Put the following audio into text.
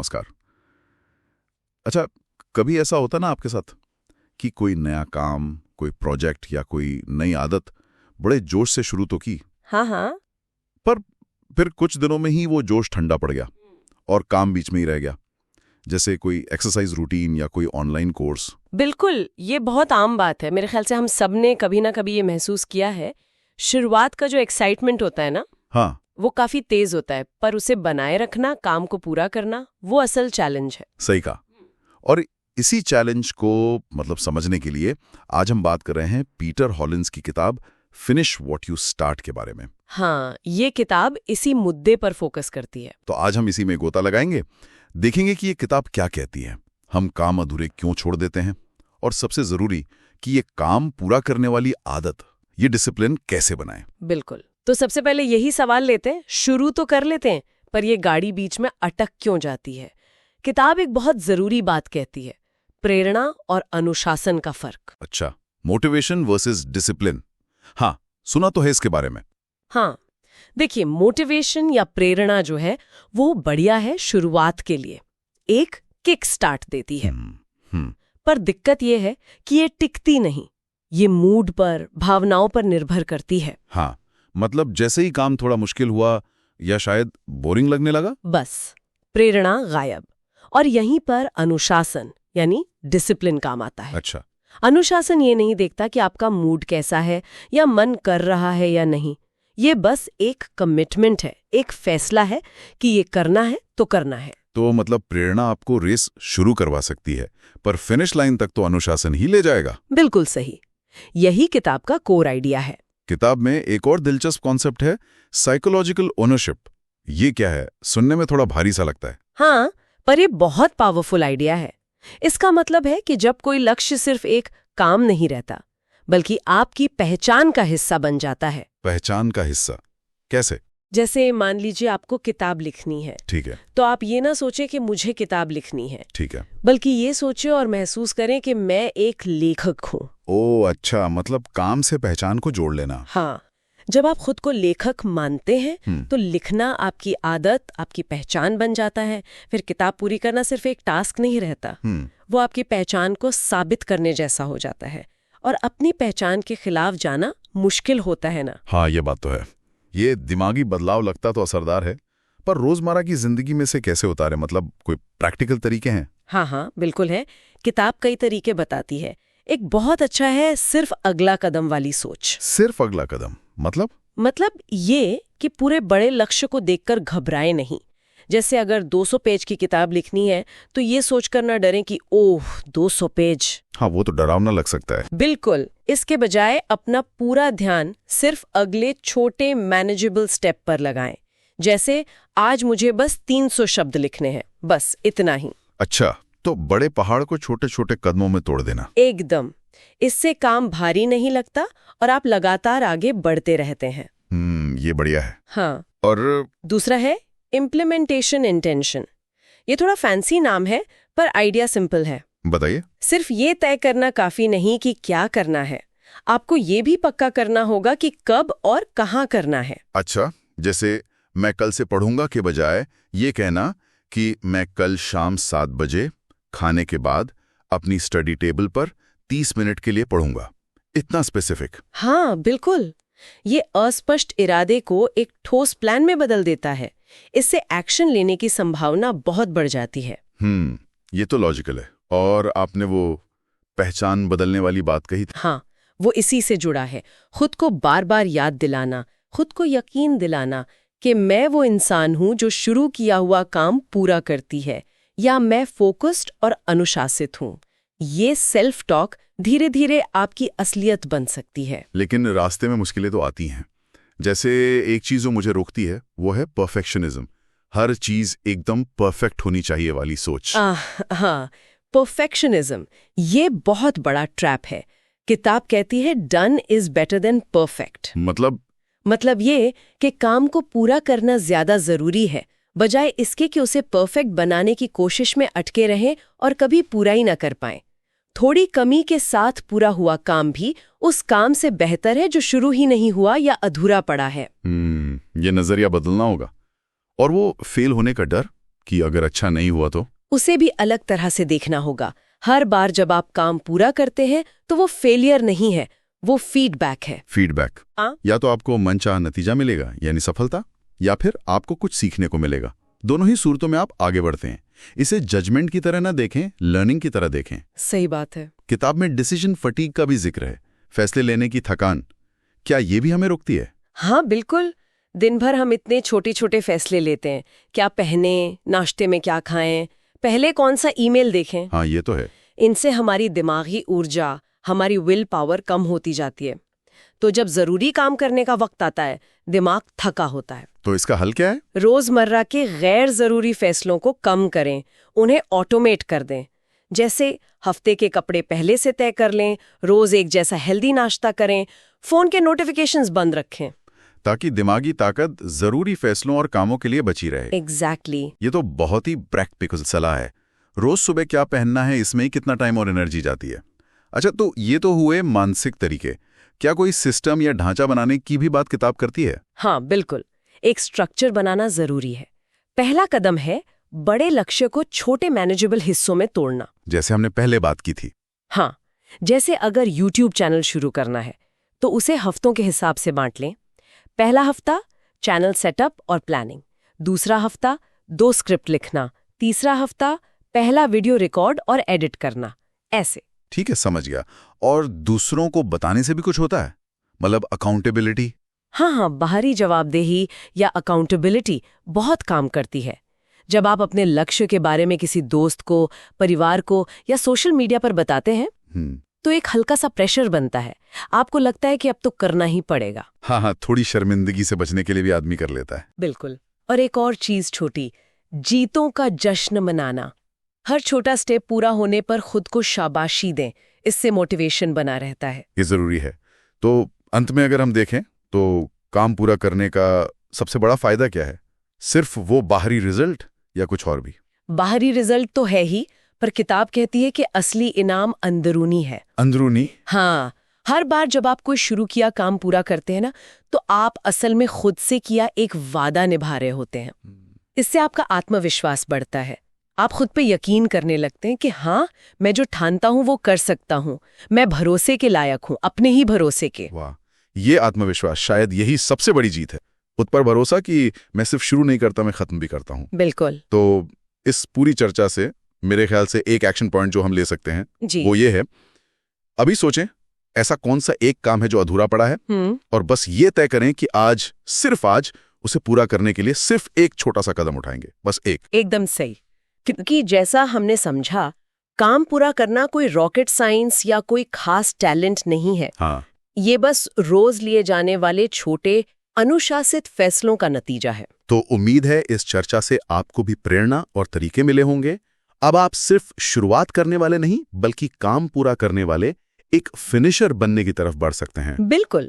नमस्कार। अच्छा, कभी ऐसा होता ना आपके साथ कि कोई नया काम, कोई प्रोजेक्ट या कोई नई आदत बड़े जोश से शुरू तो की, हाँ हाँ। पर फिर कुछ दिनों में ही वो जोश ठंडा पड़ गया और काम बीच में ही रह गया, जैसे कोई एक्सरसाइज रूटीन या कोई ऑनलाइन कोर्स। बिल्कुल, ये बहुत आम बात है। मेरे ख्याल से हम सब ने कभी ना कभी ये महसूस किया है। शुरुआत का जो एक्साइटमेंट होता है ना, हाँ, वो काफी तेज होता है, पर उसे बनाए रखना, काम को पूरा करना, वो असल चैलेंज है। सही कहा। और इसी चैलेंज को समझने के लिए आज हम बात कर रहे हैं पीटर हॉलिन्स की किताब फिनिश व्हाट यू स्टार्ट के बारे में। हाँ, ये किताब इसी मुद्दे पर फोकस करती है। तो आज हम इसी में गोता लगाएंगे, देखेंगे कि ये किताब क्या कहती है, हम काम अधूरे क्यों छोड़ देते हैं, और सबसे जरूरी कि ये काम पूरा करने वाली आदत, ये डिसिप्लिन कैसे बनाएं। बिल्कुल। तो सबसे पहले यही सवाल लेते हैं, शुरू तो कर लेते हैं, पर ये गाड़ी बीच में अटक क्यों जाती है। किताब एक बहुत जरूरी बात कहती है, प्रेरणा और अनुशासन का फर्क। अच्छा, मोटिवेशन वर्सेस डिसिप्लिन। हाँ, सुना तो है इसके बारे में। हाँ, देखिए, मोटिवेशन या प्रेरणा जो है वो बढ़िया है शुरुआत के लिए, एक किक स्टार्ट देती है। पर दिक्कत ये है कि ये टिकती नहीं, ये मूड पर, भावनाओं पर निर्भर करती है। हाँ, मतलब जैसे ही काम थोड़ा मुश्किल हुआ या शायद बोरिंग लगने लगा, बस प्रेरणा गायब। और यहीं पर अनुशासन यानी डिसिप्लिन काम आता है। अच्छा, अनुशासन ये नहीं देखता कि आपका मूड कैसा है या मन कर रहा है या नहीं, ये बस एक कमिटमेंट है, एक फैसला है कि ये करना है तो करना है। तो मतलब प्रेरणा आपको रेस शुरू करवा सकती है, पर फिनिश लाइन तक तो अनुशासन ही ले जाएगा। बिल्कुल सही, यही किताब का कोर आइडिया है। किताब में एक और दिलचस्प कॉन्सेप्ट है, साइकोलॉजिकल ओनरशिप। ये क्या है? सुनने में थोड़ा भारी सा लगता है। हाँ, पर ये बहुत पावरफुल आइडिया है। इसका मतलब है कि जब कोई लक्ष्य सिर्फ एक काम नहीं रहता, बल्कि आपकी पहचान का हिस्सा बन जाता है। पहचान का हिस्सा कैसे? जैसे मान लीजिए आपको किताब लिखनी है, ठीक है, तो आप ये ना सोचे कि मुझे किताब लिखनी है, ठीक है, बल्कि ये सोचे और महसूस करें कि मैं एक लेखक हूँ। ओ अच्छा, मतलब काम से पहचान को जोड़ लेना। हाँ, जब आप खुद को लेखक मानते हैं तो लिखना आपकी आदत, आपकी पहचान बन जाता है। फिर किताब पूरी करना सिर्फ एक टास्क नहीं रहता, वो आपकी पहचान को साबित करने जैसा हो जाता है। और अपनी पहचान के खिलाफ जाना मुश्किल होता है ना। हाँ, ये बात तो है। ये दिमागी बदलाव लगता तो असरदार है, पर रोजमर्रा की जिंदगी में से कैसे उतारे? मतलब कोई प्रैक्टिकल तरीके हैं? हाँ, बिल्कुल है। किताब कई तरीके बताती है। एक बहुत अच्छा है सिर्फ अगला कदम वाली सोच। सिर्फ अगला कदम मतलब ये कि पूरे बड़े लक्ष्य को देखकर घबराए नहीं। जैसे अगर 200 पेज की किताब लिखनी है तो ये सोचकर ना डरें कि ओह 200 पेज। हाँ, वो तो डरावना लग सकता है। बिल्कुल, इसके बजाय अपना पूरा ध्यान सिर्फ अगले छोटे मैनेजेबल स्टेप पर लगाएं। जैसे आज मुझे बस 300 शब्द लिखने हैं, बस इतना ही। अच्छा, तो बड़े पहाड़ को छोटे छोटे कदमों में तोड़ देना। एकदम, इससे काम भारी नहीं लगता और आप लगातार आगे बढ़ते रहते हैं। ये बढ़िया है। हाँ, और दूसरा है इम्प्लीमेंटेशन इंटेंशन। ये थोड़ा फैंसी नाम है, पर आइडिया सिंपल है। बताइए। सिर्फ ये तय करना काफी नहीं कि क्या करना है, आपको ये भी पक्का करना होगा कि कब और कहाँ करना है। अच्छा, जैसे मैं कल से पढ़ूंगा के बजाय ये कहना कि मैं कल शाम 7 बजे खाने के बाद अपनी स्टडी टेबल पर 30 मिनट के लिए पढ़ूंगा। इतना स्पेसिफिक। हाँ, बिल्कुल। ये अस्पष्ट इरादे को एक ठोस प्लान में बदल देता है। इससे एक्शन लेने की संभावना बहुत बढ़ जाती है। ये तो लॉजिकल है। और आपने वो पहचान बदलने वाली बात कही थी। हाँ, वो इसी से जुड़ा है। खुद को बार बार याद दिलाना, खुद को यकीन दिलाना कि मैं वो इंसान हूं जो शुरू किया हुआ काम पूरा करती है, या मैं फोकस्ड और अनुशासित हूं। ये सेल्फ टॉक धीरे धीरे आपकी असलियत बन सकती है। लेकिन रास्ते में मुश्किलें तो आती हैं। जैसे एक चीज जो मुझे रोकती है वो है परफेक्शनिज्म। हर चीज एकदम परफेक्ट होनी चाहिए वाली सोच। हाँ, परफेक्शनिज्म ये बहुत बड़ा ट्रैप है। किताब कहती है done is better than perfect. मतलब ये कि काम को पूरा करना ज्यादा जरूरी है, बजाय इसके कि उसे परफेक्ट बनाने की कोशिश में अटके रहें और कभी पूरा ही ना कर पाएं। थोड़ी कमी के साथ पूरा हुआ काम भी उस काम से बेहतर है जो शुरू ही नहीं हुआ या अधूरा पड़ा है। ये नजरिया बदलना होगा। और वो फेल होने का डर, कि अगर अच्छा नहीं हुआ तो? उसे भी अलग तरह से देखना होगा। हर बार जब आप काम पूरा करते हैं तो वो फेलियर नहीं है, वो फीडबैक है। फीडबैक, हाँ? या तो आपको मनचाहा नतीजा मिलेगा यानी सफलता, या फिर आपको कुछ सीखने को मिलेगा। दोनों ही सूरतों में आप आगे बढ़ते हैं। इसे जजमेंट की तरह ना देखें, लर्निंग की तरह देखें। सही बात है। किताब में डिसीजन फटीग का भी जिक्र है, फैसले लेने की थकान। क्या ये भी हमें रोकती है? हाँ बिल्कुल। दिन भर हम इतने छोटे छोटे फैसले लेते हैं, क्या पहने, नाश्ते में क्या खाएं, पहले कौन सा ईमेल देखें। हाँ, ये तो है। इनसे हमारी दिमागी ऊर्जा, हमारी विल पावर कम होती जाती है। तो जब जरूरी काम करने का वक्त आता है, दिमाग थका होता है। तो इसका हल क्या है? रोजमर्रा के गैर जरूरी फैसलों को कम करें, उन्हें ऑटोमेट कर दें। जैसे हफ्ते के कपड़े पहले से तय कर लें, रोज एक जैसा हेल्दी नाश्ता करें, फोन के नोटिफिकेशंस बंद रखें, ताकि दिमागी ताकत जरूरी फैसलों और कामों के लिए बची रहे। एग्जैक्टली। ये तो बहुत ही प्रैक्टिकल सलाह है। रोज सुबह क्या पहनना है, इसमें ही कितना टाइम और एनर्जी जाती है। अच्छा, तो ये तो हुए मानसिक तरीके। क्या कोई सिस्टम या ढांचा बनाने की भी बात किताब करती है? हाँ बिल्कुल, एक स्ट्रक्चर बनाना जरूरी है। पहला कदम है बड़े लक्ष्य को छोटे मैनेजेबल हिस्सों में तोड़ना। जैसे हमने पहले बात की थी। हाँ, जैसे अगर YouTube चैनल शुरू करना है तो उसे हफ्तों के हिसाब से बांट लें। पहला हफ्ता चैनल सेटअप और प्लानिंग, दूसरा हफ्ता 2 स्क्रिप्ट लिखना, तीसरा हफ्ता पहला वीडियो रिकॉर्ड और एडिट करना। ऐसे। ठीक है, समझ गया। और दूसरों को बताने से भी कुछ होता है? मतलब अकाउंटेबिलिटी? हाँ, बाहरी जवाबदेही या अकाउंटेबिलिटी बहुत काम करती है। जब आप अपने लक्ष्य के बारे में किसी दोस्त को, परिवार को या सोशल मीडिया पर बताते हैं तो एक हल्का सा प्रेशर बनता है। आपको लगता है कि अब तो करना ही पड़ेगा। हाँ, थोड़ी शर्मिंदगी से बचने के लिए भी आदमी कर लेता है। बिल्कुल। और एक और चीज छोटी, जीतों का जश्न मनाना। हर छोटा स्टेप पूरा होने पर खुद को शाबाशी दें, इससे मोटिवेशन बना रहता है। ये जरूरी है। तो अंत में अगर हम देखें तो काम पूरा करने का सबसे बड़ा फायदा क्या है? सिर्फ वो बाहरी रिजल्ट या कुछ और भी? बाहरी रिजल्ट तो है ही, पर किताब कहती है कि असली इनाम अंदरूनी है। अंदरूनी? हाँ, हर बार जब आप कोई शुरू किया काम पूरा करते हैं ना, तो आप असल में खुद से किया एक वादा निभा रहे होते हैं। इससे आपका आत्मविश्वास बढ़ता है। आप खुद पे यकीन करने लगते हैं कि हाँ, मैं जो ठानता हूँ वो कर सकता हूँ, मैं भरोसे के लायक हूँ, अपने ही भरोसे के। वाह, ये आत्मविश्वास, शायद यही सबसे बड़ी जीत है। खुद पर भरोसा कि मैं सिर्फ शुरू नहीं करता, मैं खत्म भी करता हूँ। बिल्कुल। तो इस पूरी चर्चा से मेरे ख्याल से एक एक्शन पॉइंट जो हम ले सकते हैं वो ये है, अभी सोचें ऐसा कौन सा एक काम है जो अधूरा पड़ा है, और बस ये तय करें कि आज, सिर्फ आज, उसे पूरा करने के लिए सिर्फ एक छोटा सा कदम उठाएंगे, बस एक। एकदम सही। क्योंकि जैसा हमने समझा, काम पूरा करना कोई रॉकेट साइंस या कोई खास टैलेंट नहीं है। हाँ, ये बस रोज लिए जाने वाले छोटे अनुशासित फैसलों का नतीजा है। तो उम्मीद है इस चर्चा से आपको भी प्रेरणा और तरीके मिले होंगे। अब आप सिर्फ शुरुआत करने वाले नहीं, बल्कि काम पूरा करने वाले एक फिनिशर बनने की तरफ बढ़ सकते हैं। बिल्कुल।